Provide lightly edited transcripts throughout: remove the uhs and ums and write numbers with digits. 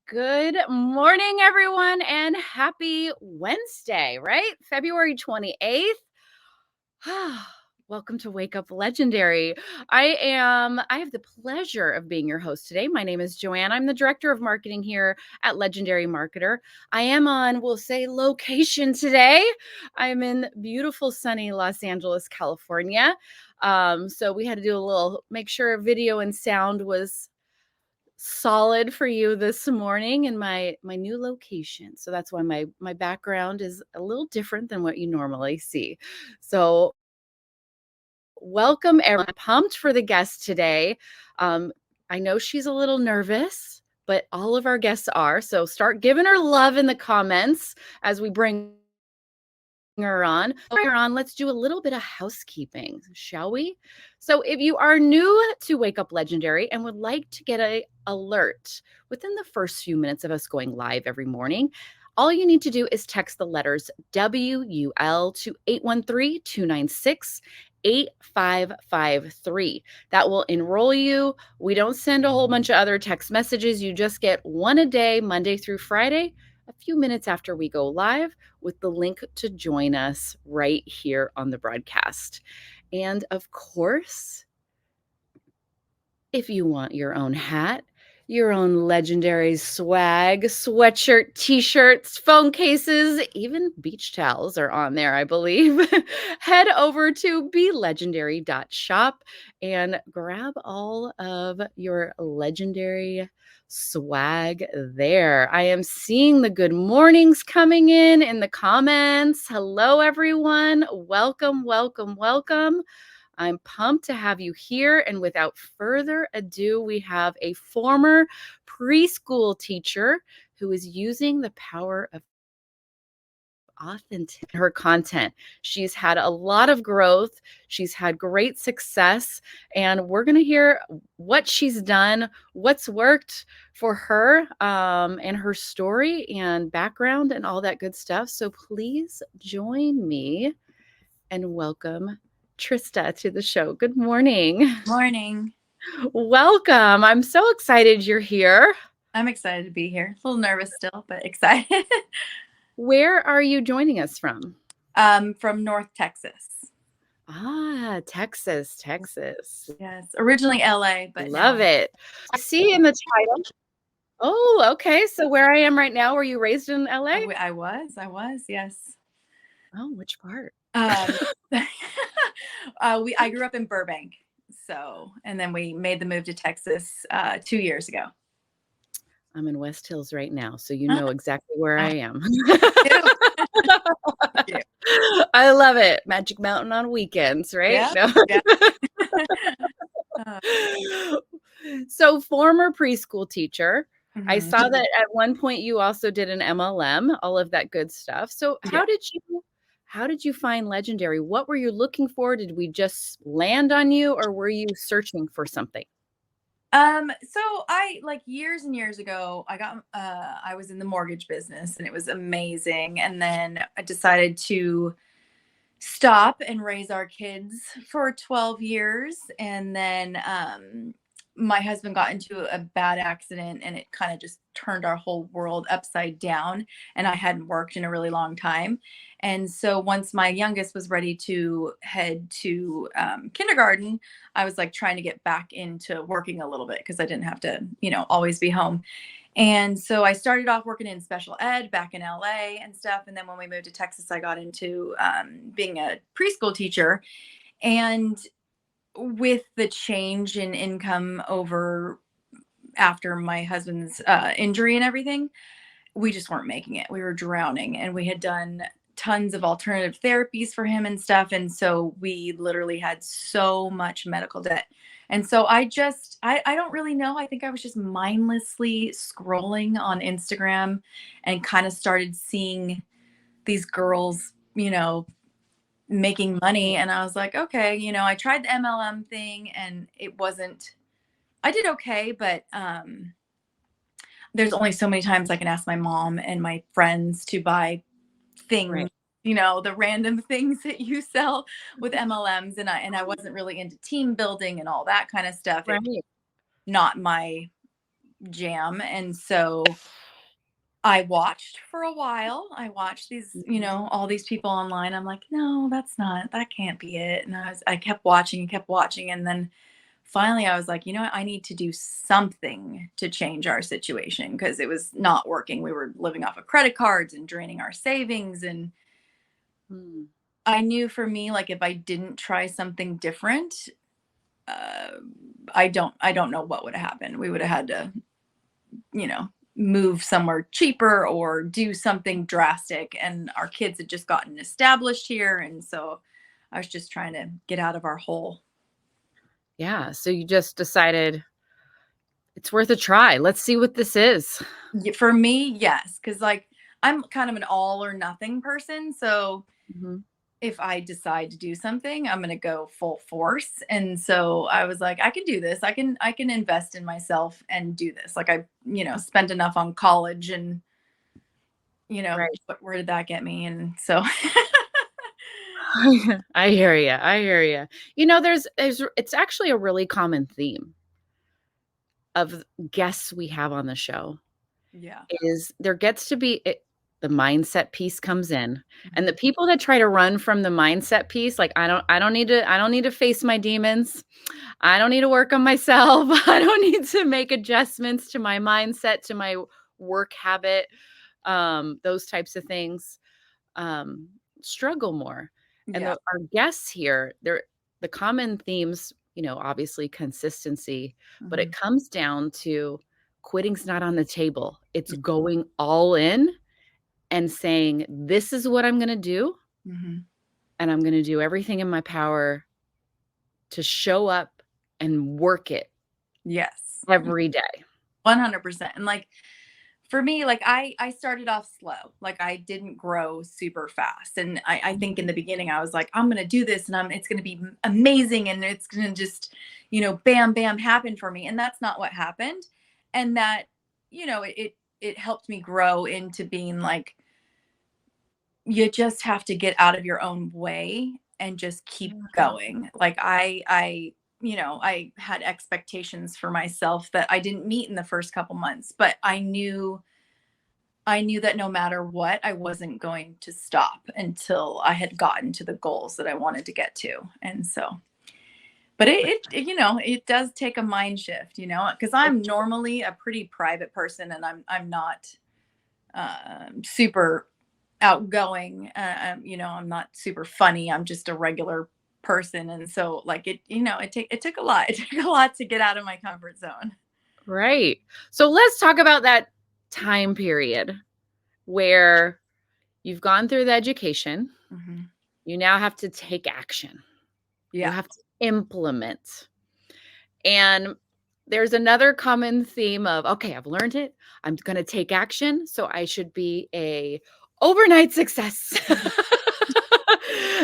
Good morning, everyone, and happy Wednesday, right? February 28th. Welcome to Wake Up Legendary. I have the pleasure of being your host today. My name is Joanne. I'm the director of marketing here at Legendary Marketer. I am on, we'll say, location today. I'm in beautiful, sunny Los Angeles, California. So we had to do a little, make sure video and sound was solid for you this morning in my new location. So that's why my background is a little different than what you normally see. So welcome everyone. I'm pumped for the guest today. I know she's a little nervous, but all of our guests are. So start giving her love in the comments as we bring her on. Let's do a little bit of housekeeping, shall we? So if you are new to Wake Up Legendary and would like to get an alert within the first few minutes of us going live every morning, all you need to do is text the letters WUL to 813-296-8553. That will enroll you. We don't send a whole bunch of other text messages. You just get one a day, Monday through Friday, a few minutes after we go live, with the link to join us right here on the broadcast. And of course, if you want your own hat, your own legendary swag, sweatshirt, t-shirts, phone cases, even beach towels are on there, I believe. Head over to belegendary.shop and grab all of your legendary swag there. I am seeing the good mornings coming in the comments. Hello, everyone. Welcome, welcome, welcome. I'm pumped to have you here. And without further ado, we have a former preschool teacher who is using the power of authentic her content. She's had a lot of growth. She's had great success, and we're going to hear what she's done, what's worked for her, and her story and background and all that good stuff. So please join me and welcome Trista to the show. Good morning. Morning. Welcome. I'm so excited you're here. I'm excited to be here. A little nervous still, but excited. Where are you joining us from? From North Texas. Texas, Texas. Yes, originally LA, but Love now it. I see in the title. Oh, okay. So where I am right now, were you raised in LA? I was, yes. Oh, which part? I grew up in Burbank, and then we made the move to Texas 2 years ago. I'm in West Hills right now, so you know exactly where I am. I love it. Magic Mountain on weekends, right? Yeah. No. Yeah. So former preschool teacher. I Mhm. saw that at one point you also did an MLM, all of that good stuff. So Yeah. how did you find Legendary? What were you looking for? Did we just land on you, or were you searching for something? So I like years and years ago, I was in the mortgage business and it was amazing. And then I decided to stop and raise our kids for 12 years. And then my husband got into a bad accident and it kind of just turned our whole world upside down. And I hadn't worked in a really long time. And so once my youngest was ready to head to kindergarten, I was like trying to get back into working a little bit because I didn't have to, always be home. And so I started off working in special ed back in LA and stuff. And then when we moved to Texas, I got into being a preschool teacher. And with the change in income over after my husband's injury and everything, we just weren't making it. We were drowning, and we had done tons of alternative therapies for him and stuff. And so we literally had so much medical debt. And so I don't really know. I think I was just mindlessly scrolling on Instagram and kind of started seeing these girls, making money. And I was like, okay, I tried the MLM thing and I did okay, but there's only so many times I can ask my mom and my friends to buy things, Right. the random things that you sell with MLMs. And I wasn't really into team building and all that kind of stuff. Right. Not my jam. And so I watched for a while. I watched these, Mhm. all these people online. I'm like, no, that can't be it. And I kept watching and kept watching. And then finally I was like, you know what? I need to do something to change our situation because it was not working. We were living off of credit cards and draining our savings. And Mm. I knew for me, like if I didn't try something different, uh, I don't know what would have happened. We would have had to, move somewhere cheaper or do something drastic. And our kids had just gotten established here. And so I was just trying to get out of our hole. Yeah, so you just decided it's worth a try. Let's see what this is. For me, yes. Cause like I'm kind of an all or nothing person. So Mhm. if I decide to do something, I'm going to go full force. And so I was like, I can do this. I can invest in myself and do this. Like I, spent enough on college and, Right. where did that get me? And so I hear you. I hear you. You know, there's it's actually a really common theme of guests we have on the show yeah. is there gets to be the mindset piece comes in, and the Mhm. people that try to run from the mindset piece, like I don't need to face my demons. I don't need to work on myself. I don't need to make adjustments to my mindset, to my work habit, those types of things. um, Struggle more. And Yeah. our guests here, they're the common themes, obviously consistency, but it Mhm. comes down to quitting's not on the table. It's going all in and saying, this is what I'm going to do. Mhm. And I'm going to do everything in my power to show up and work it Yes. every day. 100%. And like for me, like I started off slow. Like I didn't grow super fast. And I think in the beginning I was like, I'm gonna do this and it's gonna be amazing and it's gonna just, bam, bam happen for me. And that's not what happened. And that, it helped me grow into being like, you just have to get out of your own way and just keep Mhm. going. Like I had expectations for myself that I didn't meet in the first couple months, but I knew that no matter what, I wasn't going to stop until I had gotten to the goals that I wanted to get to. And so, but it does take a mind shift, because I'm normally a pretty private person and I'm not super outgoing. I'm not super funny. I'm just a regular person. And so like it took a lot. It took a lot to get out of my comfort zone. Right. So let's talk about that time period where you've gone through the education. Hmm. You now have to take action. You Yeah. have to implement. And there's another common theme of, okay, I've learned it. I'm going to take action. So I should be a overnight success.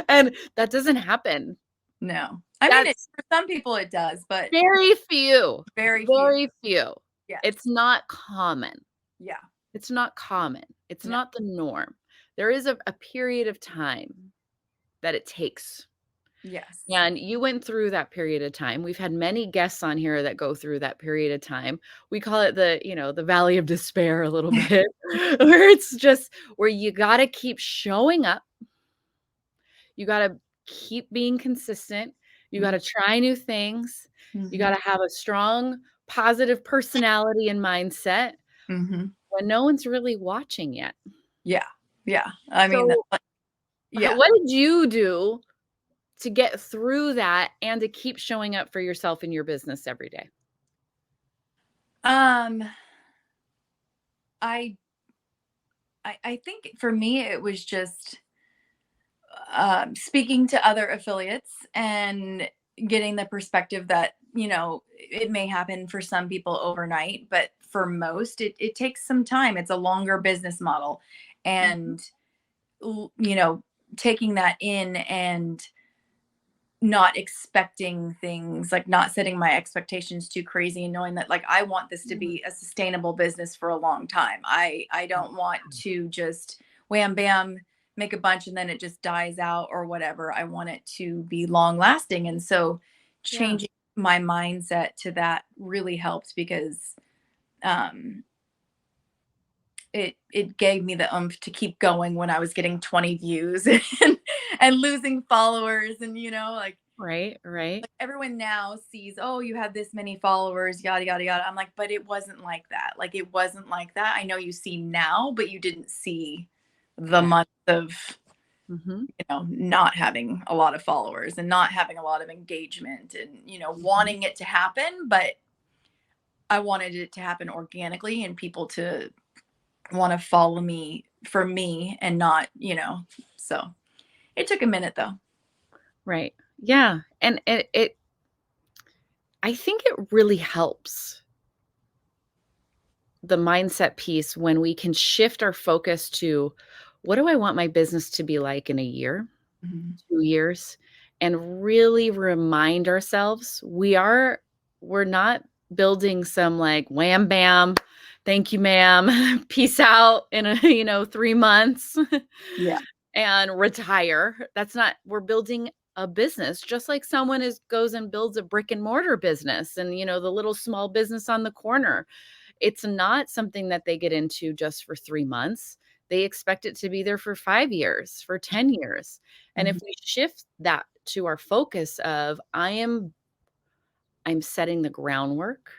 And that doesn't happen. No. I mean, That's for some people it does, but very few. very few. Very few. It's Yes. not common. Yeah. It's not common. It's No. not the norm. There is a period of time that it takes. Yes. And you went through that period of time. We've had many guests on here that go through that period of time. We call it the valley of despair a little bit, where it's just where you got to keep showing up. You got to keep being consistent. You got to try new things. You got Mhm. to have a strong, positive personality and mindset Mhm. when no one's really watching yet. Yeah. Yeah. I mean, So, yeah. what did you do to get through that and to keep showing up for yourself in your business every day? Um, I I think for me it was just speaking to other affiliates and getting the perspective that it may happen for some people overnight, but for most it takes some time. It's a longer business model, Mhm. and l- you know taking that in and not expecting things, like not setting my expectations too crazy and knowing that like I want this to Mhm. be a sustainable business for a long time. I don't want to just wham bam make a bunch and then it just dies out or whatever. I want it to be long lasting. And so Yeah. changing my mindset to that really helped because um, it gave me the oomph to keep going when I was getting 20 views and losing followers, and like Right, right. everyone now sees, oh, you have this many followers, yada yada yada. I'm like, but it wasn't like that. Like it wasn't like that. I know you see now, but you didn't see the Yeah. months of Mhm. not having a lot of followers and not having a lot of engagement, and Mhm. wanting it to happen, but I wanted it to happen organically and people to want to follow me for me and not, so it took a minute though. Right. Yeah, and it I think it really helps the mindset piece when we can shift our focus to, what do I want my business to be like in a year, Mhm. 2 years, and really remind ourselves we're not building some like wham bam, thank you ma'am, peace out in a 3 months Yeah. and retire. That's not, we're building a business just like someone is goes and builds a brick and mortar business and the little small business on the corner. It's not something that they get into just for 3 months. They expect it to be there for 5 years, for 10 years. And if Mhm. we shift that to our focus of I'm setting the groundwork,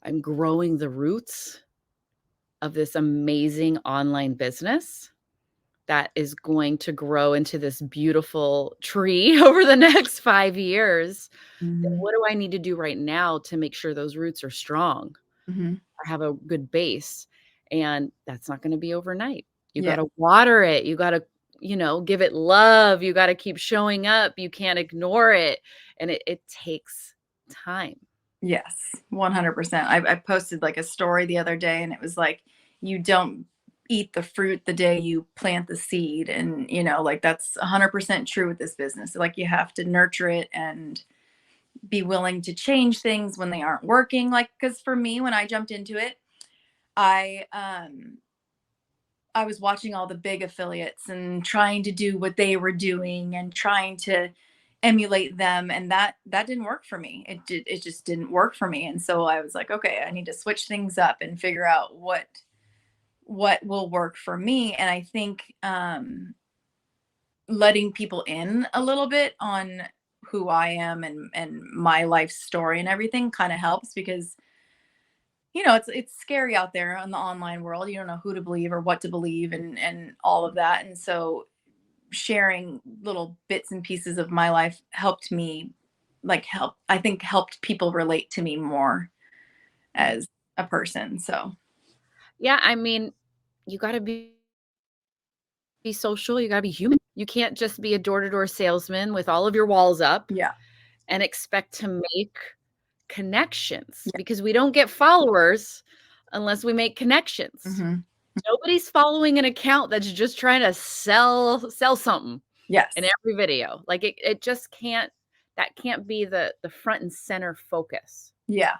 I'm growing the roots of this amazing online business that is going to grow into this beautiful tree over the next 5 years, then Mhm. what do I need to do right now to make sure those roots are strong? Mhm. Or have a good base, and that's not gonna be overnight. You Yeah. gotta water it, you gotta, give it love, you gotta keep showing up, you can't ignore it, and it takes time. Yes. 100%. I posted like a story the other day, and it was like, you don't eat the fruit the day you plant the seed. And, like that's 100% true with this business. Like you have to nurture it and be willing to change things when they aren't working. Like, because for me, when I jumped into it, I I was watching all the big affiliates and trying to do what they were doing and trying to emulate them, and that didn't work for me. It just didn't work for me. And so I was like, okay, I need to switch things up and figure out what will work for me. And I think letting people in a little bit on who I am and my life story and everything kind of helps, because it's scary out there in the online world. You don't know who to believe or what to believe, and all of that. And so sharing little bits and pieces of my life helped me, like, I think helped people relate to me more as a person. So Yeah, I mean, you gotta be social, you gotta be human. You can't just be a door-to-door salesman with all of your walls up yeah. and expect to make connections, Yeah. because we don't get followers unless we make connections. Hmm. Nobody's following an account that's just trying to sell something in Yes. every video. Like it just can't, that can't be the front and center focus. Yeah.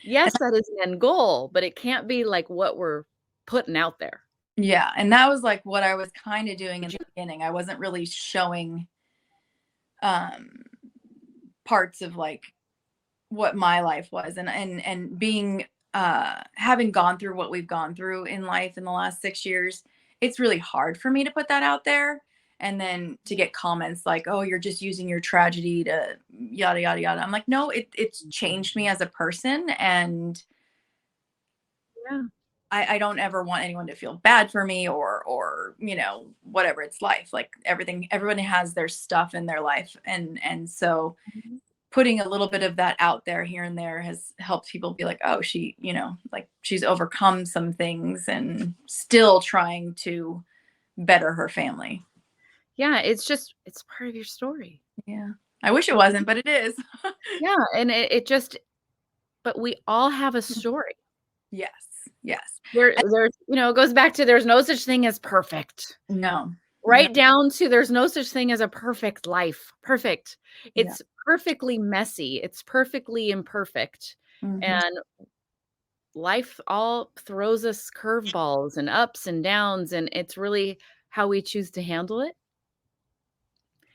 Yes, that is the end goal, but it can't be like what we're putting out there. Yeah. And that was like what I was kind of doing in Would the you? beginning. I wasn't really showing um parts of like what my life was, and being having gone through what we've gone through in life in the last 6 years. It's really hard for me to put that out there, and then to get comments like, oh, you're just using your tragedy to yada yada yada. I'm like, no, it's changed me as a person, and Yeah. I don't ever want anyone to feel bad for me, or whatever. It's life. Like everyone has their stuff in their life, and so Mhm. putting a little bit of that out there here and there has helped people be like, oh, she, like she's overcome some things and still trying to better her family. Yeah, it's part of your story. Yeah. I wish it wasn't, but it is. Yeah, and it just, but we all have a story. Yes. Yes. There's, it goes back to, there's no such thing as perfect. No. No. Right down to, there's no such thing as a perfect life. Perfect. Yeah. It's perfectly messy. It's perfectly imperfect. Hmm. And life all throws us curveballs and ups and downs, and it's really how we choose to handle it,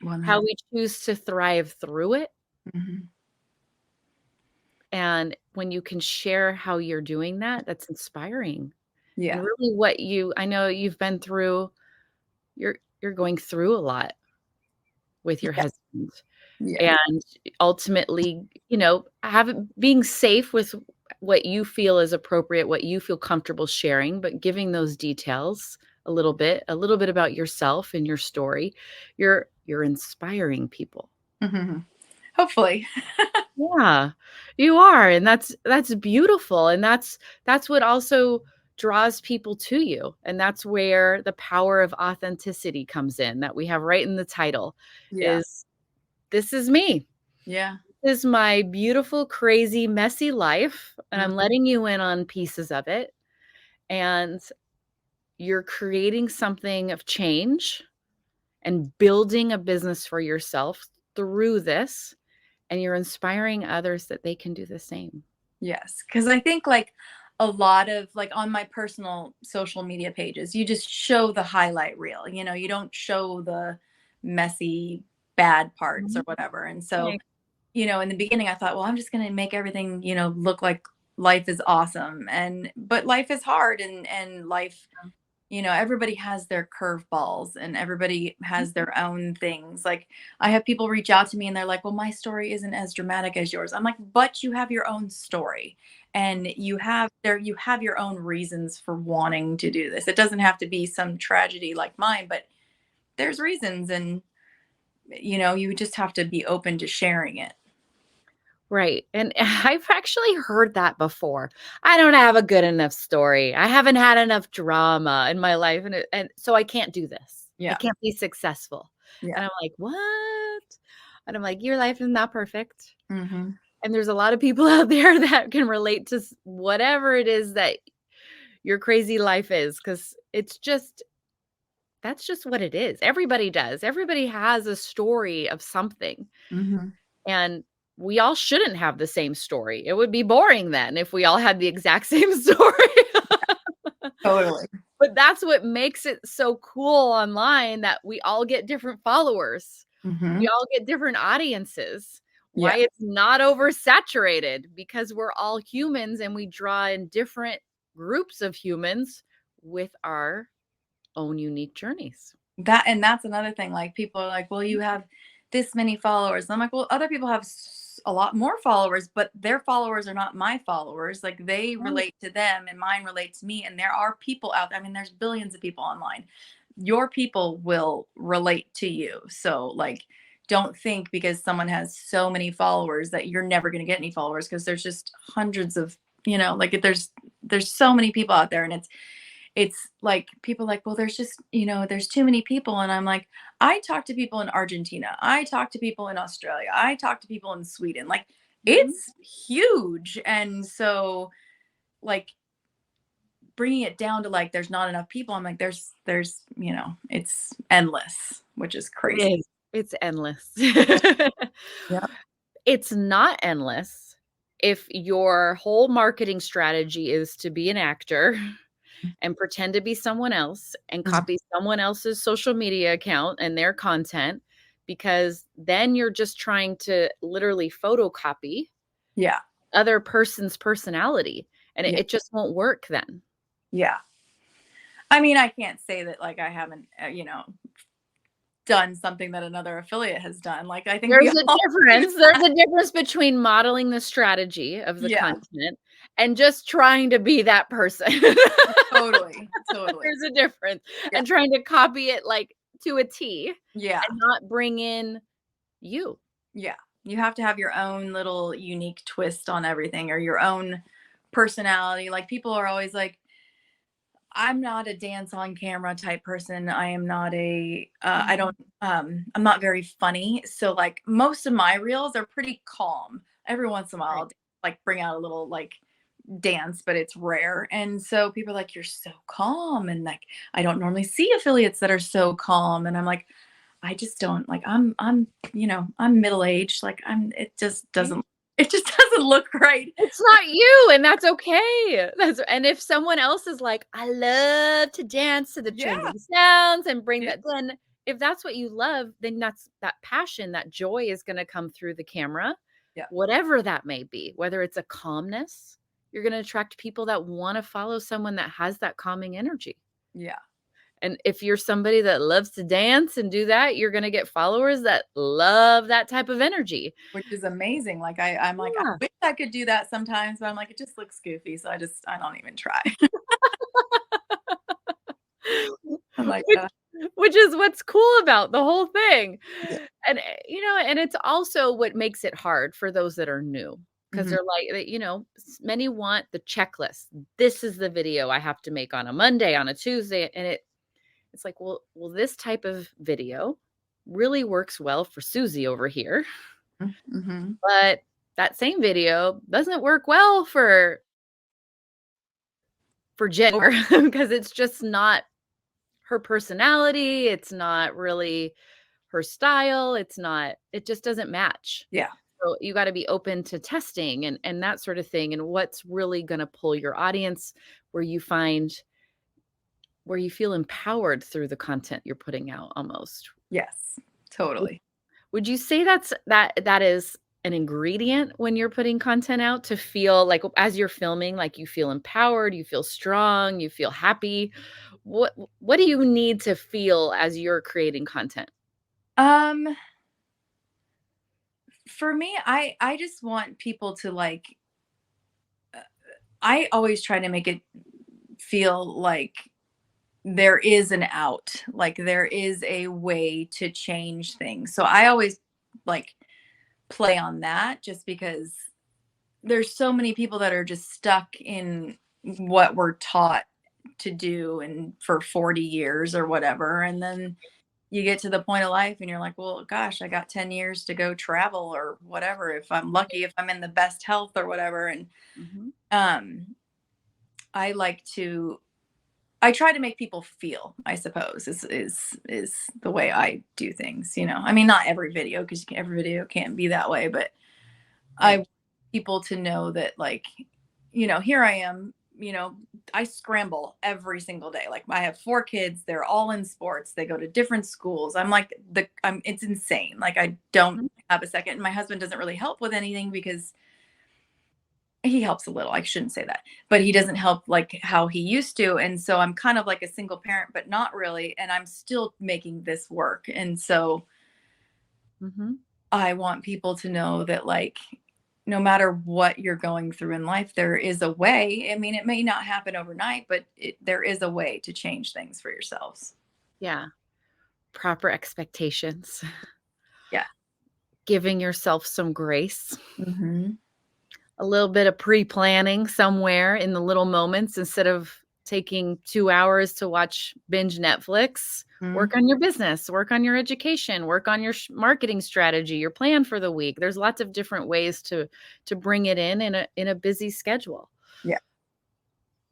how 100. we choose to thrive through it, Hmm. And when you can share how you're doing that, that's inspiring. And Yeah. really I know you've been through you're going through a lot with your Yeah. husband. Yeah. And ultimately, being safe with what you feel is appropriate, what you feel comfortable sharing, but giving those details a little bit about yourself and your story. You're inspiring people. Hmm. Hopefully. Yeah, you are, and that's beautiful, and that's what also draws people to you, and that's where the power of authenticity comes in that we have right in the title Yeah. is, "This is me. Yeah. This is my beautiful, crazy, messy life, and I'm Mhm. letting you in on pieces of it, and you're creating something of change and building a business for yourself through this, and you're inspiring others that they can do the same." Yes, because I think like a lot of like on my personal social media pages, you just show the highlight reel. You don't show the messy, bad parts or Mhm. whatever. And so, Right. in the beginning, I thought, well, I'm just going to make everything, look like life is awesome. But life is hard, and life, everybody has their curveballs and everybody has their own things. Like I have people reach out to me and they're like, well, my story isn't as dramatic as yours. I'm like, but you have your own story and you have your own reasons for wanting to do this. It doesn't have to be some tragedy like mine, but there's reasons, and you just have to be open to sharing it. Right, and I've actually heard that before. "I don't have a good enough story. I haven't had enough drama in my life, and so I can't do this. I Yeah. can't be successful." Yeah. And I'm like, "What?" And I'm like, "Your life is not perfect." Mhm. And there's a lot of people out there that can relate to whatever it is that your crazy life is, because that's just what it is. Everybody does. Everybody has a story of something. Mhm. And we all shouldn't have the same story. It would be boring then if we all had the exact same story. Totally. But that's what makes it so cool online, that we all get different followers. We Mhm. all get different audiences. Why Yeah. it's not oversaturated, because we're all humans and we draw in different groups of humans with our own unique journeys. That's another thing, like, people are like, "Well, you have this many followers." And I'm like, "Well, other people have a lot more followers, but their followers are not my followers. Like, they Right. relate to them and mine relates to me, and there are people out there. I mean, there's billions of people online. Your people will relate to you. So, like, don't think because someone has so many followers that you're never going to get any followers, because there's just hundreds of, like, there's so many people out there, and it's like people like, well, there's just, there's too many people. And I'm like, I talk to people in Argentina. I talk to people in Australia. I talk to people in Sweden. Like, Mhm. it's huge. And so, like, bringing it down to like, there's not enough people. I'm like, it's endless, which is It crazy. is. It's endless. Yeah. It's not endless if your whole marketing strategy is to be an actor and pretend to be someone else and Mhm. copy someone else's social media account and their content, because then you're just trying to literally photocopy Yeah. other person's personality, and it Yeah. it just won't work then. Yeah. I mean, I can't say that like I haven't, done something that another affiliate has done. Like, I think we There's a all do difference. There's that. a difference between modeling the strategy of the Yeah. content and just trying to be that person. Totally. Totally. There's a difference, Yeah. and trying to copy it, like, to a T Yeah. and not bring in you. Yeah. You have to have your own little unique twist on everything, or your own personality. Like, people are always like, I'm not a dance on camera type person. I am not I Mhm. don't, I'm not very funny. So, like, most of my reels are pretty calm. Every once in a while, Right. like, bring out a little, like, dance, but it's rare. And so people are like, you're so calm. And like, I don't normally see affiliates that are so calm. And I'm like, I just don't like, I'm middle aged. Like, Right. it just doesn't look right. It's not you, and that's okay. That's and if someone else is like, "I love to dance to the Yeah. trending sounds and bring Yeah. that," then if that's what you love, then that passion, that joy is gonna come through the camera. Yeah. whatever that may be, whether it's a calmness, you're going to attract people that want to follow someone that has that calming energy. Yeah. And if you're somebody that loves to dance and do that, you're going to get followers that love that type of energy. Which is amazing. Like I'm like, I Yeah. wish I could do that sometimes, but I'm like, it just looks goofy. So I don't even try. I'm like, which, which is what's cool about the whole thing. yeah. And and it's also what makes it hard for those that are new, because Mhm. they're like, many want the checklist. This is the video I have to make on a Monday, on a Tuesday, and it's like, well, this type of video really works well for Susie over here, Mhm. but that same video doesn't work well for Jen, because it's just not her personality. It's not really her style. It just doesn't match. Yeah. So you got to be open to testing and that sort of thing. And what's really going to pull your audience, where you feel empowered through the content you're putting out almost. Yes. Would, Totally. would you say that is an ingredient when you're putting content out, to feel like as you're filming, like you feel empowered, you feel strong, you feel happy? What do you need to feel as you're creating content? Um, for me, I just want people to like I always try to make it feel like there is an out, like there is a way to change things. So I always like play on that just because there's so many people that are just stuck in what we're taught to do and for 40 years or whatever. And then you get to the point of life and you're like, well, gosh, I got 10 years to go travel or whatever. If I'm lucky, if I'm in the best health or whatever. And Mhm. um, I like to, I try to make people feel, I suppose, is the way I do things. I mean, not every video, because every video can't be that way, but I Right. want people to know that, like, here I am, I scramble every single day. Like, I have 4 kids, they're all in sports, they go to different schools. I'm like it's insane. Like, I don't Mhm. have a second. And my husband doesn't really help with anything because he helps a little. I shouldn't say that, but he doesn't help like how he used to. And so I'm kind of like a single parent, but not really. And I'm still making this work. And so Mhm. I want people to know that, like, no matter what you're going through in life, there is a way. I mean, it may not happen overnight, but there is a way to change things for yourselves. Yeah. Proper expectations. Yeah. Giving yourself some grace. Hmm. A little bit of pre-planning somewhere in the little moments, instead of taking 2 hours to watch binge Netflix. Hmm. Work on your business, work on your education, work on your marketing strategy, your plan for the week. There's lots of different ways to bring it in a busy schedule, Yeah.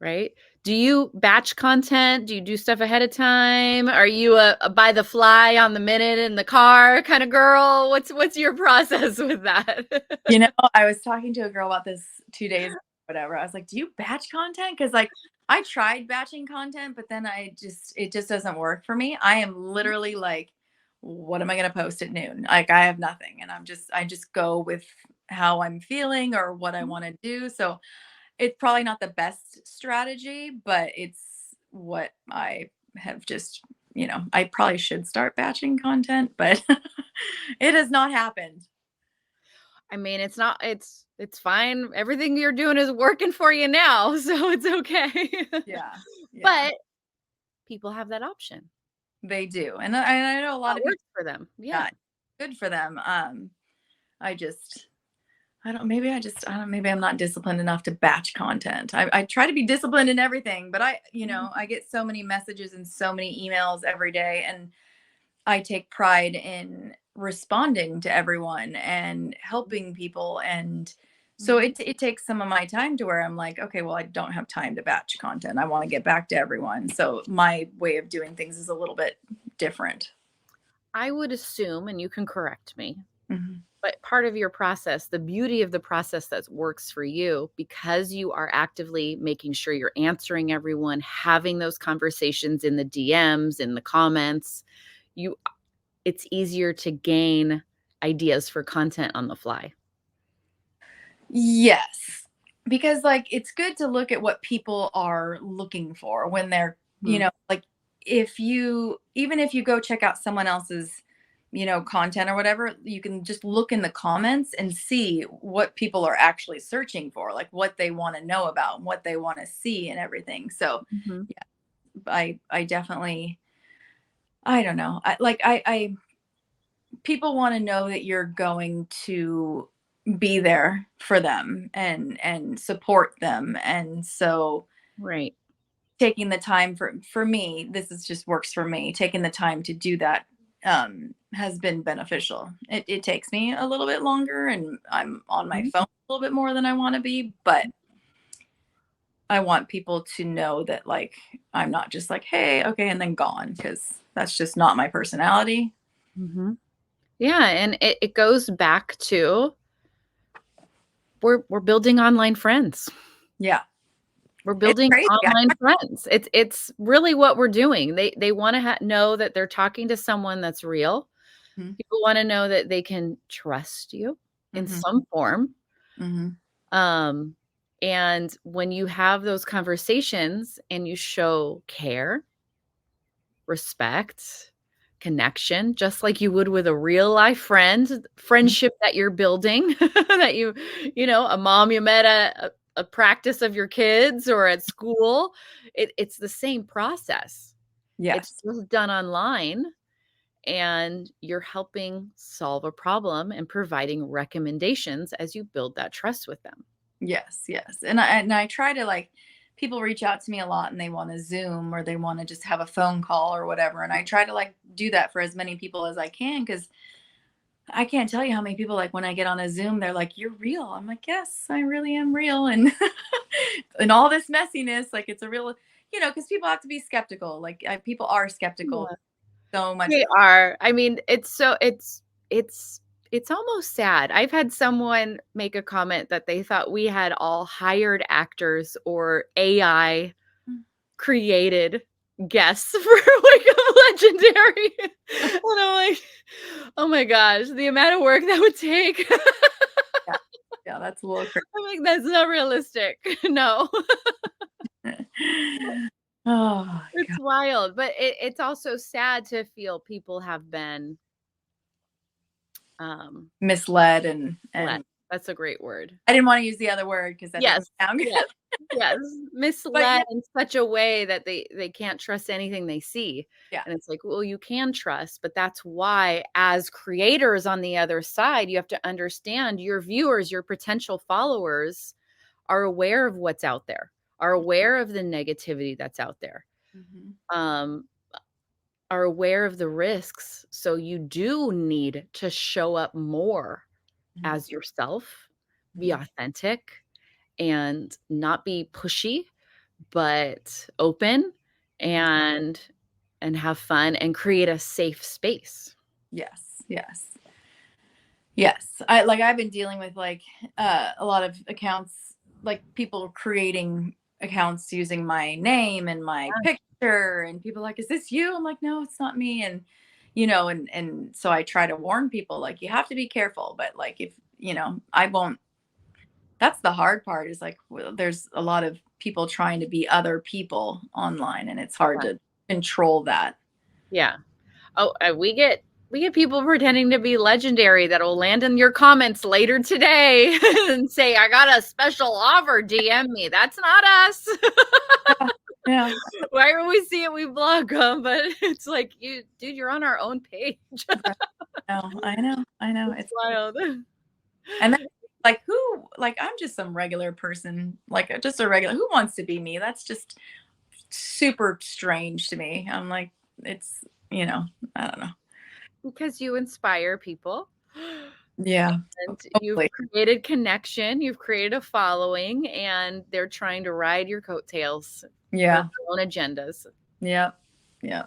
right? Do you batch content? Do you do stuff ahead of time? Are you a by the fly, on the minute, in the car kind of girl? What's your process with that? I was talking to a girl about this 2 days ago, whatever. I was like, do you batch content? Because, like, I tried batching content, but then it just doesn't work for me. I am literally like, what am I going to post at noon? Like, I have nothing. And I just go with how I'm feeling or what I want to do. So it's probably not the best strategy, but it's what I have just, I probably should start batching content, but it has not happened. I mean, it's fine. Everything you're doing is working for you now, so it's okay. Yeah. Yeah. But people have that option. They do, and I know a lot That of people. works for them. Yeah. Yeah, good for them. I just, I don't. Maybe I don't. Maybe I'm not disciplined enough to batch content. I try to be disciplined in everything, but Mhm. I get so many messages and so many emails every day, and I take pride in responding to everyone and helping people. And so Mhm. it takes some of my time to where I'm like, okay, well, I don't have time to batch content. I want to get back to everyone. So my way of doing things is a little bit different. I would assume, and you can correct me, Mhm. but part of your process, the beauty of the process that works for you, because you are actively making sure you're answering everyone, having those conversations in the DMs, in the comments, you it's easier to gain ideas for content on the fly. Yes. Because like it's good to look at what people are looking for when they're, Mhm. like even if you go check out someone else's, content or whatever, you can just look in the comments and see what people are actually searching for, like what they want to know about and what they want to see and everything. So, Mhm. yeah, I definitely I don't know. I people want to know that you're going to be there for them and support them, and so Right. taking the time for me, this is just works for me, taking the time to do that has been beneficial. It takes me a little bit longer and I'm on my Mhm. phone a little bit more than I want to be, but I want people to know that like I'm not just like, hey, okay, and then gone, because that's just not my personality. Mhm. Yeah, and it goes back to we're building online friends. Yeah. We're It's building crazy. online friends. It's really what we're doing. They wanna know that they're talking to someone that's real. Mhm, People wanna know that they can trust you in mhm, some form. mhm. Um, and when you have those conversations and you show care, respect, connection, just like you would with a real life friend, Mhm. friendship that you're building, that a mom you met at a practice of your kids or at school. It's the same process. It's Yes. just done online, and you're helping solve a problem and providing recommendations as you build that trust with them. Yes, yes. And I try to like people reach out to me a lot and they want to Zoom or they want to just have a phone call or whatever. And I try to like do that for as many people as I can, because I can't tell you how many people like when I get on a Zoom, they're like, "You're real." I'm like, "Yes, I really am real." And and all this messiness, like it's a real, because people have to be skeptical. Like people are skeptical so much. They are. I mean, it's it's almost sad. I've had someone make a comment that they thought we had all hired actors or AI created guests for like a legendary. And I'm like, oh my gosh, the amount of work that would take. Yeah, yeah, that's a little crazy. I'm like, that's not realistic. No. Oh It's God, wild. But it's also sad to feel people have been um misled and let. and That's a great word. I didn't want to use the other word because that Yes, doesn't sound good. yes, yes, But misled yeah, in such a way that they can't trust anything they see, yeah. and it's like, well, you can trust, but that's why as creators on the other side, you have to understand your viewers, your potential followers are aware of what's out there, are aware of the negativity that's out there, Mhm, um, are aware of the risks, so you do need to show up more mhm, as yourself, be mhm. authentic, and not be pushy, but open Mhm. and have fun and create a safe space. Yes, yes. Yes. I've been dealing with like a lot of accounts, like people creating accounts using my name and my picture, and people like, "Is this you?" I'm like, "No, it's not me." And and so I try to warn people like you have to be careful, but like if, I won't. That's the hard part is like there's a lot of people trying to be other people online, and it's hard Yeah. to control that. Yeah. Oh, we get people pretending to be legendary that'll land in your comments later today and say, "I got a special offer, DM me." That's not us. Yeah. Yeah. Whenever we see it, we block them, but it's like, you dude, you're on our own page. Right. No, I know. I know. It's It's wild. And then, like, who like, I'm just some regular person, like, just a regular who wants to be me? That's just super strange to me. I'm like, it's, I don't know. Because you inspire people. Yeah, And you've hopefully. created connection, you've created a following, and they're trying to ride your coattails for Yeah. their own agendas. Yeah. Yeah.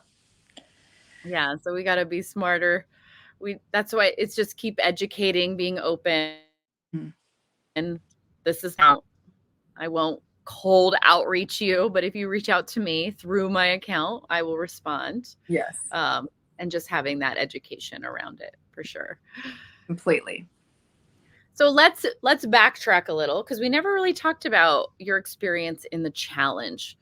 Yeah, so we gotta be smarter. We That's why it's just keep educating, being open, Mm. and this is how I won't cold outreach you, but if you reach out to me through my account, I will respond. Yes, Um, and just having that education around it for sure. completely. So let's backtrack a little because we never really talked about your experience in the challenge.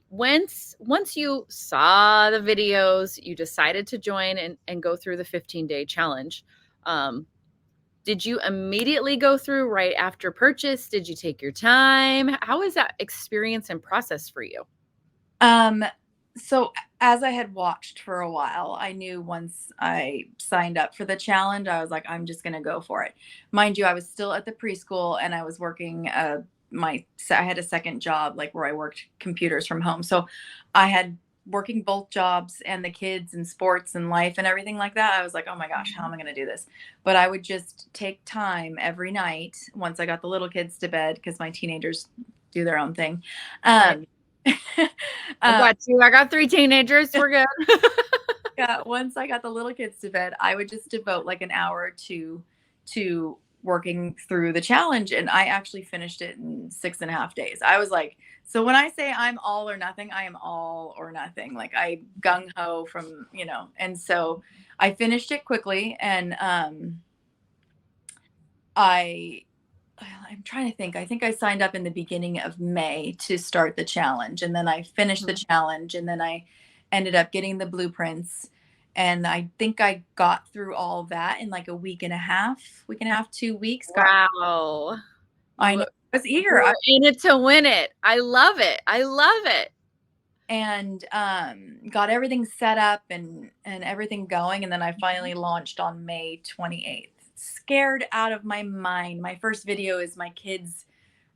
Once you saw the videos, you decided to join and go through the 15-day challenge. Did you immediately go through right after purchase? Did you take your time? How was that experience and process for you? Um, so as I had watched for a while, I knew once I signed up for the challenge, I was like, I'm just gonna go for it. Mind you, I was still at the preschool and I was working I had a second job like where I worked computers from home. So I had working both jobs and the kids and sports and life and everything like that. I was like, oh my gosh, how am I gonna do this? But I would just take time every night once I got the little kids to bed because my teenagers do their own thing. Right. Um, I um, got you. I got 3 teenagers. We're good. yeah, once I got the little kids to bed, I would just devote like an hour or two to working through the challenge. And I actually finished it in 6.5 days. I was like, so when I say I'm all or nothing, I am all or nothing. Like I gung ho from, and so I finished it quickly. And I I'm trying to think. I think I signed up in the beginning of May to start the challenge, and then I finished the Mhm. challenge, and then I ended up getting the blueprints. And I think I got through all that in like a week and a half, 2 weeks. Got Wow. I know You I was you eager. were in it to win it. I love it. I love it. And got everything set up and everything going, and then I Mhm. finally launched on May 28th. Scared out of my mind. My first video is my kids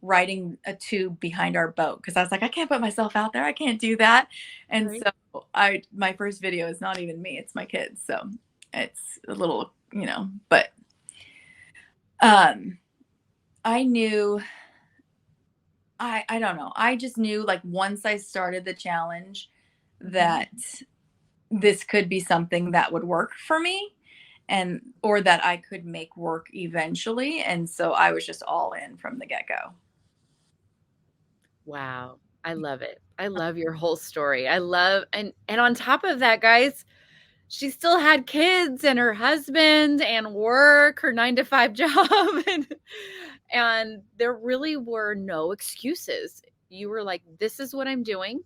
riding a tube behind our boat because I was like, I can't put myself out there. I can't do that. And Right. so my first video is not even me, it's my kids. So it's a little, but um I knew I don't know. I just knew like once I started the challenge Mhm. that this could be something that would work for me and or that I could make work eventually. And so I was just all in from the get-go. Wow. I love it. I love your whole story. I love and on top of that, guys, she still had kids and her husband and work, her 9 to 5 job, and there really were no excuses. You were like, "This is what I'm doing.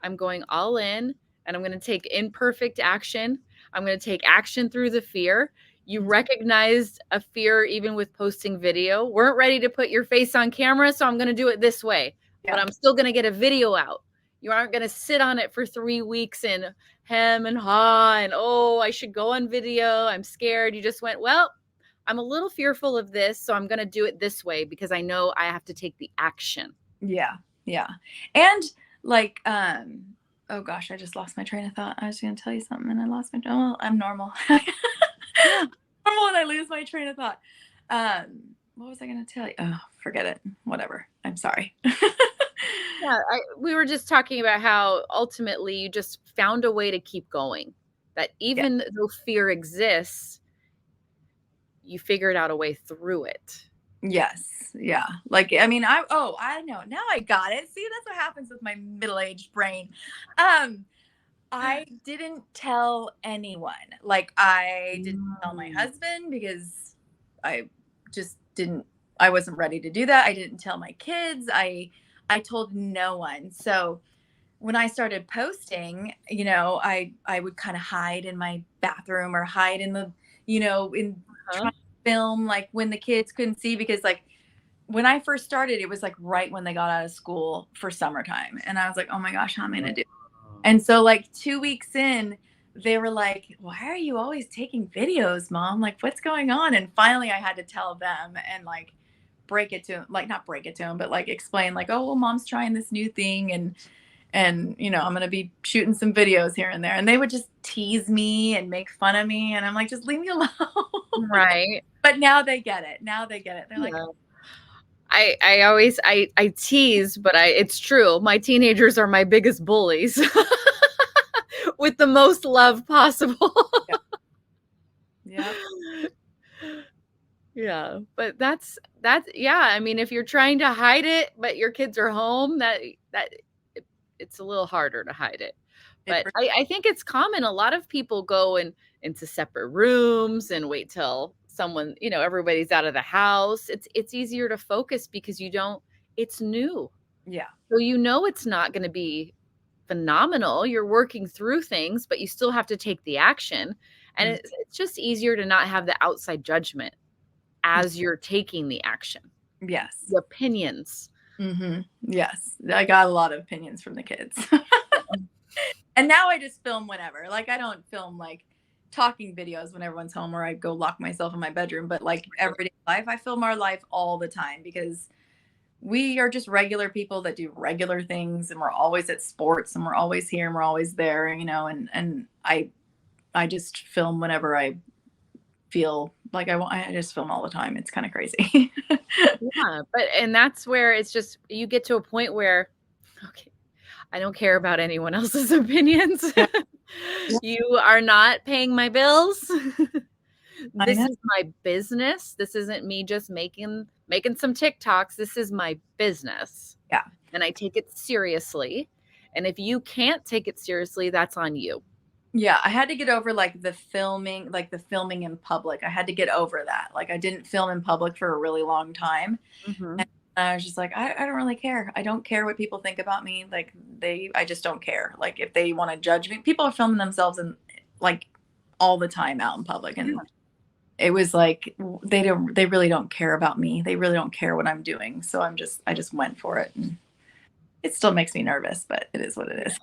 I'm going all in, and I'm gonna take imperfect action. I'm gonna take action through the fear." You recognized a fear even with posting video. Weren't ready to put your face on camera, so I'm gonna do it this way, but Yeah. I'm still gonna get a video out. You aren't gonna sit on it for 3 weeks and hem and haw and, "Oh, I should go on video. I'm scared." You just went, "Well, I'm a little fearful of this, so I'm gonna do it this way because I know I have to take the action." Yeah, yeah. And like, oh gosh, I just lost my train of thought. I was gonna tell you something and I lost my oh, I'm normal. Yeah. Normal and I lose my train of thought. What was I gonna tell you? Oh, forget it. Whatever. I'm sorry. Yeah, we were just talking about how ultimately you just found a way to keep going. That Yeah. even though fear exists, you figured out a way through it. Yes. Yeah. Like, I mean, I know. Now I got it. See, that's what happens with my middle-aged brain. Um, I didn't tell anyone. Like, I didn't tell my Mm. husband because I just didn't I wasn't ready to do that. I didn't tell my kids. I told no one. So, when I started posting, I would kind of hide in my bathroom or hide in in Huh? trying to film like when the kids couldn't see because like when I first started, it was like right when they got out of school for summertime. And I was like, oh my gosh, how am I gonna do? And so like 2 weeks in, they were like, why are you always taking videos, mom? Like, what's going on? And finally I had to tell them and like break it to 'em, like not break it to them, but like explain like, oh well, mom's trying this new thing and I'm gonna be shooting some videos here and there. And they would just tease me and make fun of me. And I'm like, just leave me alone. Right. But now they get it. Now they get it. They're like, Yeah. I always I tease, but I it's true. My teenagers are my biggest bullies with the most love possible. yeah, yep, Yeah, but that's yeah, I mean, if you're trying to hide it, but your kids are home, that it's a little harder to hide it. it, But I think it's common. A lot of people go into separate rooms and wait till someone, everybody's out of the house. It's easier to focus because it's new. Yeah. So it's not going to be phenomenal. You're working through things, but you still have to take the action. And Mm. it's just easier to not have the outside judgment as you're taking the action. Yes. The opinions. Yes. I got a lot of opinions from the kids. And now I just film whenever. Like, I don't film like talking videos when everyone's home, or I go lock myself in my bedroom, but like everyday life, I film our life all the time because we are just regular people that do regular things, and we're always at sports, and we're always here, and we're always there, and I just film whenever I feel like I want. I just film all the time. It's kind of crazy. Yeah, and that's where it's just you get to a point where, okay, I don't care about anyone else's opinions. Yeah. You are not paying my bills. I This know. is my business. This isn't me just making some TikToks. This is my business. Yeah. And I take it seriously. And if you can't take it seriously, that's on you. Yeah, I had to get over like the filming in public. I had to get over that. Like, I didn't film in public for a really long time. Mhm. And I was just like, I don't really care. I don't care what people think about me. Like, I just don't care. Like, if they want to judge me, people are filming themselves and like all the time out in public. And it was like, they really don't care about me. They really don't care what I'm doing. So I just went for it. And it still makes me nervous, but it is what it is.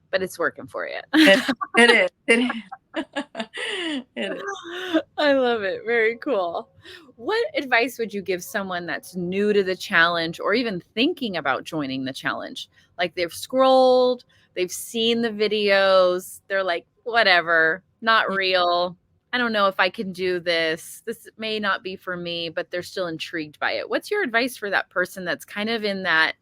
But it's working for you. It is. It is. It is. I love it. Very cool. What advice would you give someone that's new to the challenge or even thinking about joining the challenge? Like they've scrolled, they've seen the videos, they're like, whatever, not real. I don't know if I can do this. This may not be for me, but they're still intrigued by it. What's your advice for that person that's kind of in that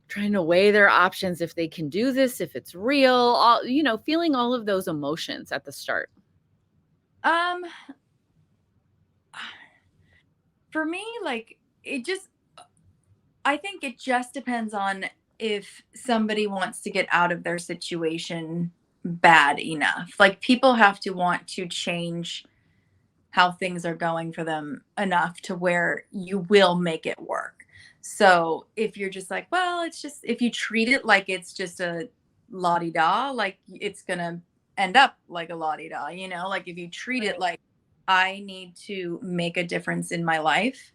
trying to weigh their options, if they can do this, if it's real, feeling all of those emotions at the start? Um, for me, like, I think it just depends on if somebody wants to get out of their situation bad enough. Like, people have to want to change how things are going for them enough to where you will make it work. So if you're just like, well, it's just, if you treat it like it's just a la di da, like it's going to end up like a la di da, like if you treat it Right. like I need to make a difference in my life,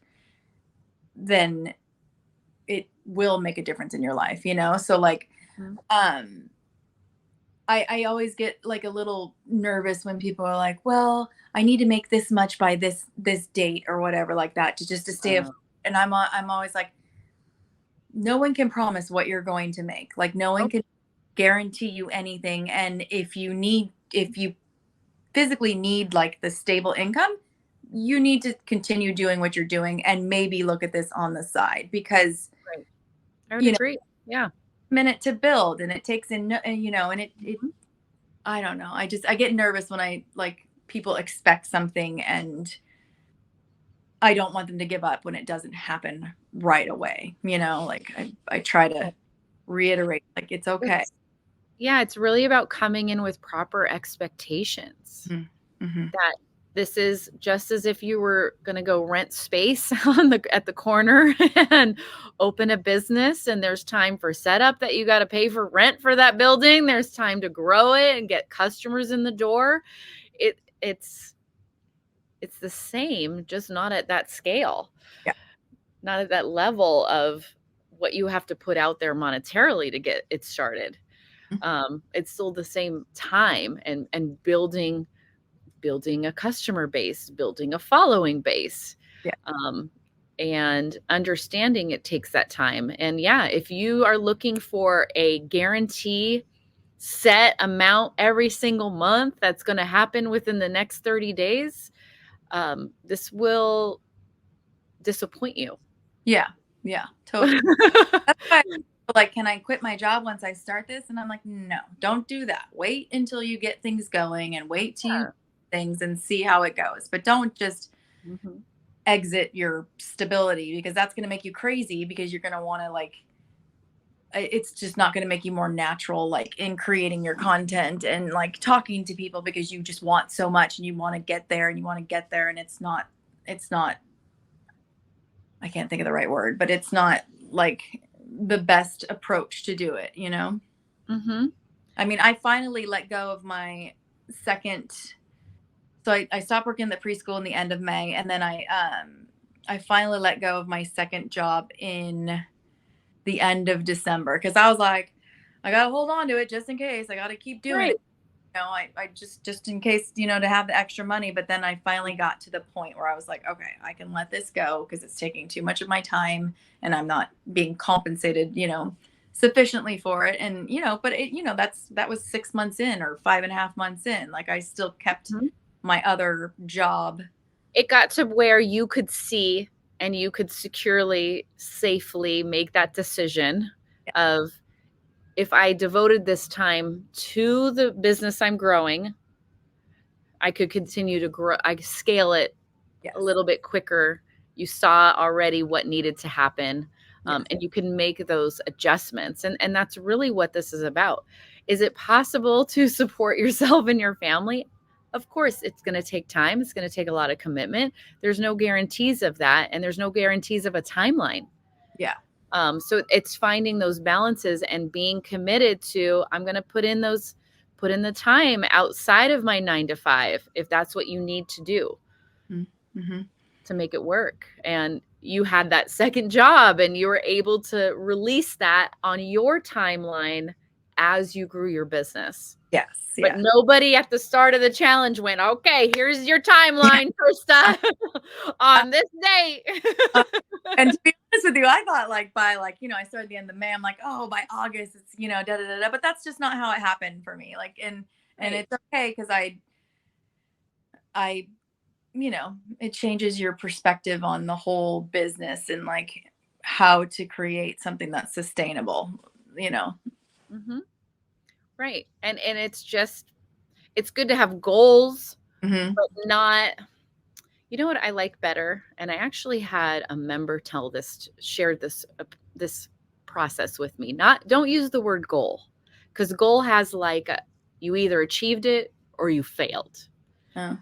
then it will make a difference in your life. So like, Mhm. um, I always get like a little nervous when people are like, well, I need to make this much by this date or whatever like that to just to stay Uh, afloat. And I'm always like, no one can promise what you're going to make. Like, no one nope. can guarantee you anything. And if you physically need like the stable income, you need to continue doing what you're doing and maybe look at this on the side because Right. I would you know agree. Yeah. minute to build, and it takes in and it Mhm. I don't know. I get nervous when I like people expect something and I don't want them to give up when it doesn't happen right away. Like I try to reiterate like it's okay. It's Yeah, it's really about coming in with proper expectations. Mm-hmm. That this is just as if you were going to go rent space at the corner and open a business, and there's time for setup that you got to pay for rent for that building. There's time to grow it and get customers in the door. It's the same, just not at that scale, Yeah. not at that level of what you have to put out there monetarily to get it started. It's still the same time and building a customer base, building a following base, Yeah. um, and understanding it takes that time. And yeah, if you are looking for a guarantee set amount every single month that's going to happen within the next 30 days, this will disappoint you. Yeah. Yeah. Totally. That's why like, can I quit my job once I start this? And I'm like, no, don't do that. Wait until you get things going and wait till you Yeah. things and see how it goes. But don't just Mhm. exit your stability because that's going to make you crazy because you're going to want to like it's just not going to make you more natural, like in creating your content and like talking to people, because you just want so much and you want to get there and you want to get there. And it's not, I can't think of the right word, but it's not like the best approach to do it, you know? Mm-hmm. I mean, I finally let go of my second. So I stopped working at the preschool in the end of May, and then I finally let go of my second job in the end of December, because I was like, I gotta hold on to it just in case. I gotta keep doing Right. it. I just in case, to have the extra money. But then I finally got to the point where I was like, okay, I can let this go because it's taking too much of my time and I'm not being compensated, sufficiently for it. And, but that was 6 months in, or 5.5 months in. Like, I still kept Mhm. my other job. It got to where you could see and you could securely, safely make that decision of, if I devoted this time to the business I'm growing, I could continue to grow. I could scale it a Yes. little bit quicker. You saw already what needed to happen, Yes. and you can make those adjustments. And that's really what this is about. Is it possible to support yourself and your family? Of course, it's going to take time. It's going to take a lot of commitment. There's no guarantees of that, and there's no guarantees of a timeline. Yeah. So it's finding those balances and being committed to, I'm going to put in the time outside of my 9 to 5, if that's what you need to do Mm-hmm. to make it work. And you had that second job and you were able to release that on your timeline as you grew your business. Yes. But Yeah. nobody at the start of the challenge went, okay, here's your Yeah. timeline, Trista, on this date. And to be honest with you, I thought, like, by, like, I started the end of May. I'm like, oh, by August, it's, da da da da. But that's just not how it happened for me. Like, and Right. it's okay, because I, it changes your perspective on the whole business and like how to create something that's sustainable. Mm-hmm. Right. And it's good to have goals, Hmm. but not, you know what I like better? And I actually had a member shared this process with me. Don't use the word goal, because goal has like you either achieved it or you failed. Oh.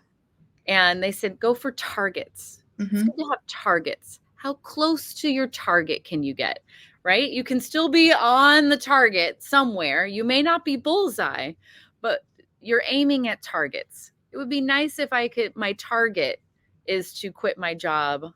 And they said, go for targets. It's Hmm. good to have targets. How close to your target can you get? Right? You can still be on the target somewhere. You may not be bullseye, but you're aiming at targets. It would be nice if my target is to quit my job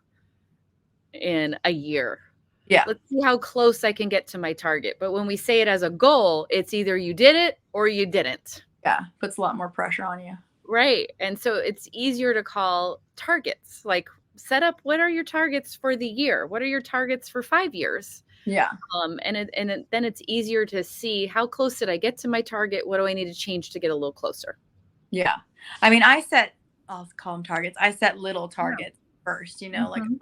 in a year. Yeah. Let's see how close I can get to my target. But when we say it as a goal, it's either you did it or you didn't. Yeah. Puts a lot more pressure on you. Right. And so it's easier to call targets, like set up, what are your targets for the year? What are your targets for 5 years? Yeah. Then it's easier to see, how close did I get to my target? What do I need to change to get a little closer? Yeah. I mean, I'll call them targets. I set little targets first, like, Mhm.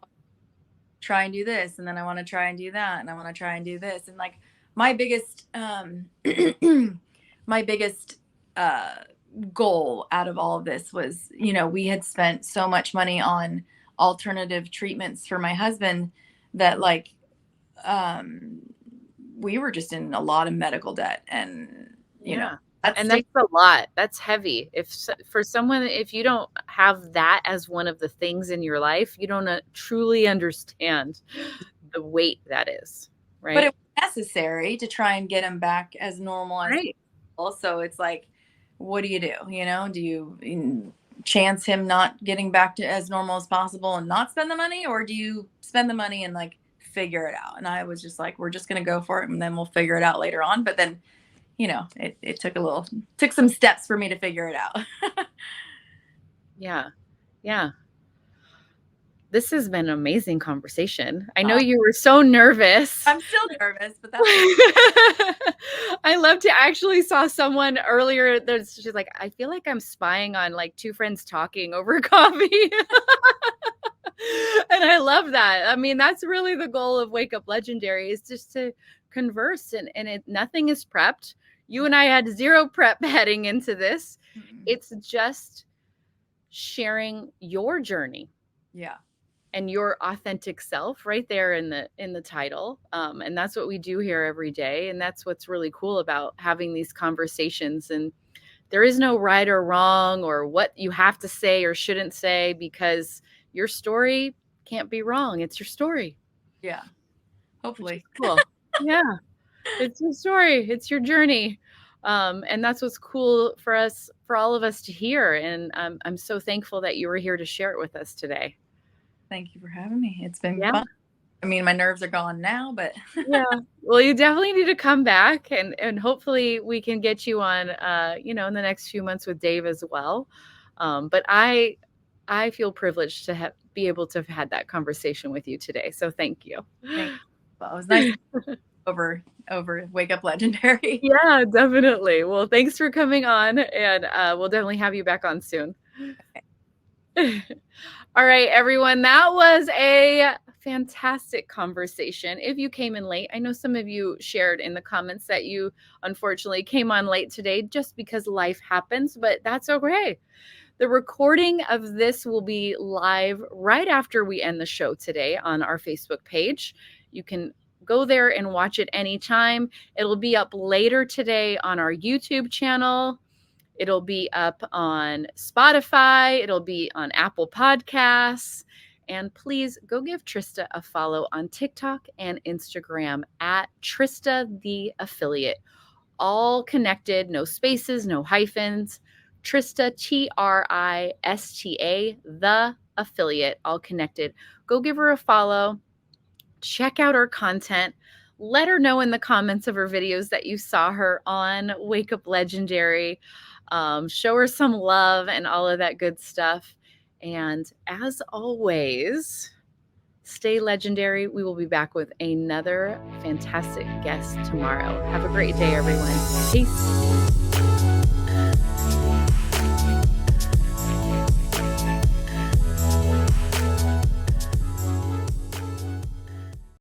try and do this, and then I want to try and do that, and I want to try and do this. And like, my biggest my biggest goal out of all of this was, we had spent so much money on alternative treatments for my husband that, like, um we were just in a lot of medical debt. And Yeah. that's And that's a lot. That's heavy. For someone, if you don't have that as one of the things in your life, you don't truly understand the weight that is, but it right? was necessary to try and get him back as normal as Right. possible. So it's like, what do? Do you chance him not getting back to as normal as possible and not spend the money, or do you spend the money and like figure it out? And I was just like, we're just gonna go for it, and then we'll figure it out later on. But then, it took some steps for me to figure it out. Yeah. Yeah. This has been an amazing conversation. I know uh, you were so nervous. I'm still nervous, but that's okay. I love to actually saw someone earlier. She's like, I feel like I'm spying on like two friends talking over coffee. And I love that. I mean, that's really the goal of Wake Up Legendary, is just to converse, and nothing is prepped. You and I had zero prep heading into this. Mm-mm. It's just sharing your journey. Yeah. and your authentic self right there in the title. And that's what we do here every day. And that's what's really cool about having these conversations. And there is no right or wrong or what you have to say or shouldn't say, because your story can't be wrong. It's your story. Yeah. Hopefully. Cool. Yeah. It's your story. It's your journey. And that's what's cool for us, for all of us to hear. And I'm so thankful that you were here to share it with us today. Thank you for having me. It's been fun. I mean, my nerves are gone now, but yeah. Well, you definitely need to come back, and hopefully we can get you on, in the next few months with Dave as well. But I feel privileged to be able to have had that conversation with you today. So thank you. Well, it was nice over Wake Up Legendary. Yeah, definitely. Well, thanks for coming on, and we'll definitely have you back on soon. Okay. All right, everyone. That was a fantastic conversation. If you came in late, I know some of you shared in the comments that you unfortunately came on late today just because life happens, but that's okay. The recording of this will be live right after we end the show today on our Facebook page. You can go there and watch it anytime. It'll be up later today on our YouTube channel. It'll be up on Spotify. It'll be on Apple Podcasts. And please go give Trista a follow on TikTok and Instagram at Trista the Affiliate. All connected, no spaces, no hyphens. Trista, Trista, the Affiliate, all connected. Go give her a follow. Check out her content. Let her know in the comments of her videos that you saw her on Wake Up Legendary. Show her some love and all of that good stuff. And as always, stay legendary. We will be back with another fantastic guest tomorrow. Have a great day, everyone. Peace.